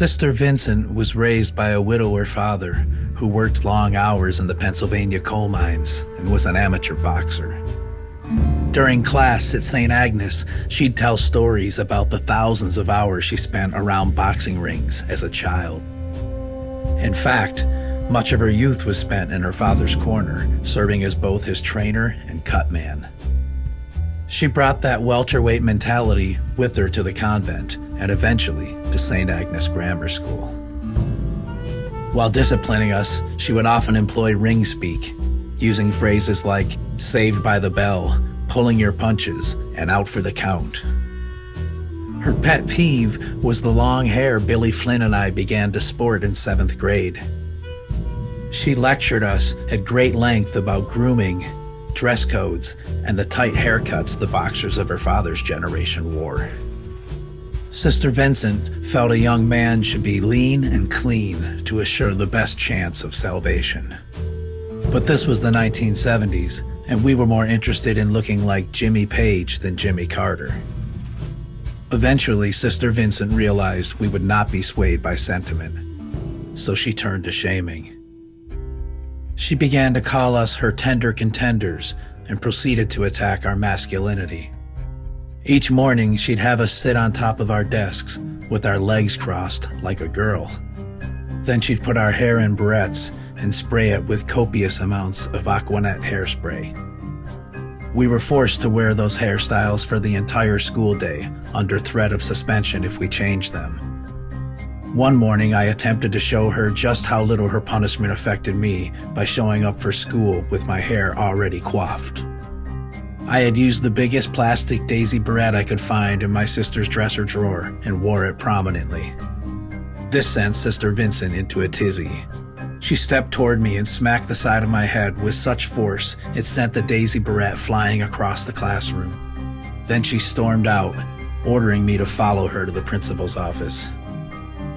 Sister Vincent was raised by a widower father who worked long hours in the Pennsylvania coal mines and was an amateur boxer. During class at St. Agnes, she'd tell stories about the thousands of hours she spent around boxing rings as a child. In fact, much of her youth was spent in her father's corner, serving as both his trainer and cut man. She brought that welterweight mentality with her to the convent and eventually to St. Agnes Grammar School. While disciplining us, she would often employ ring speak, using phrases like "saved by the bell," "pulling your punches," and "out for the count." Her pet peeve was the long hair Billy Flynn and I began to sport in 7th grade. She lectured us at great length about grooming, dress codes, and the tight haircuts the boxers of her father's generation wore. Sister Vincent felt a young man should be lean and clean to assure the best chance of salvation. But this was the 1970s, and we were more interested in looking like Jimmy Page than Jimmy Carter. Eventually, Sister Vincent realized we would not be swayed by sentiment, so she turned to shaming. She began to call us her tender contenders and proceeded to attack our masculinity. Each morning, she'd have us sit on top of our desks with our legs crossed like a girl. Then she'd put our hair in barrettes and spray it with copious amounts of Aquanet hairspray. We were forced to wear those hairstyles for the entire school day under threat of suspension if we changed them. One morning, I attempted to show her just how little her punishment affected me by showing up for school with my hair already coiffed. I had used the biggest plastic daisy barrette I could find in my sister's dresser drawer and wore it prominently. This sent Sister Vincent into a tizzy. She stepped toward me and smacked the side of my head with such force it sent the daisy barrette flying across the classroom. Then she stormed out, ordering me to follow her to the principal's office.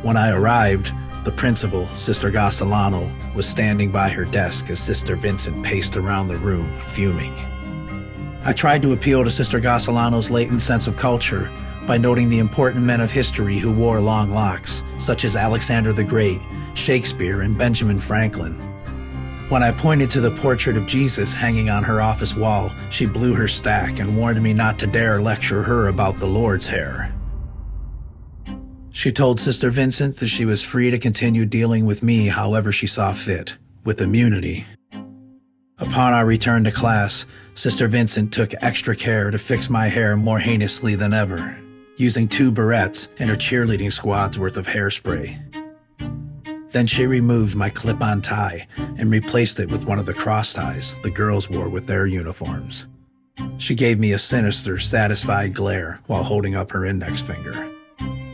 When I arrived, the principal, Sister Gasolano, was standing by her desk as Sister Vincent paced around the room, fuming. I tried to appeal to Sister Gasolano's latent sense of culture by noting the important men of history who wore long locks, such as Alexander the Great, Shakespeare, and Benjamin Franklin. When I pointed to the portrait of Jesus hanging on her office wall, she blew her stack and warned me not to dare lecture her about the Lord's hair. She told Sister Vincent that she was free to continue dealing with me however she saw fit, with immunity. Upon our return to class, Sister Vincent took extra care to fix my hair more heinously than ever, using 2 barrettes and her cheerleading squad's worth of hairspray. Then she removed my clip-on tie and replaced it with one of the cross ties the girls wore with their uniforms. She gave me a sinister, satisfied glare while holding up her index finger.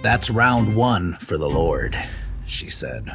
"That's round 1 for the Lord," she said.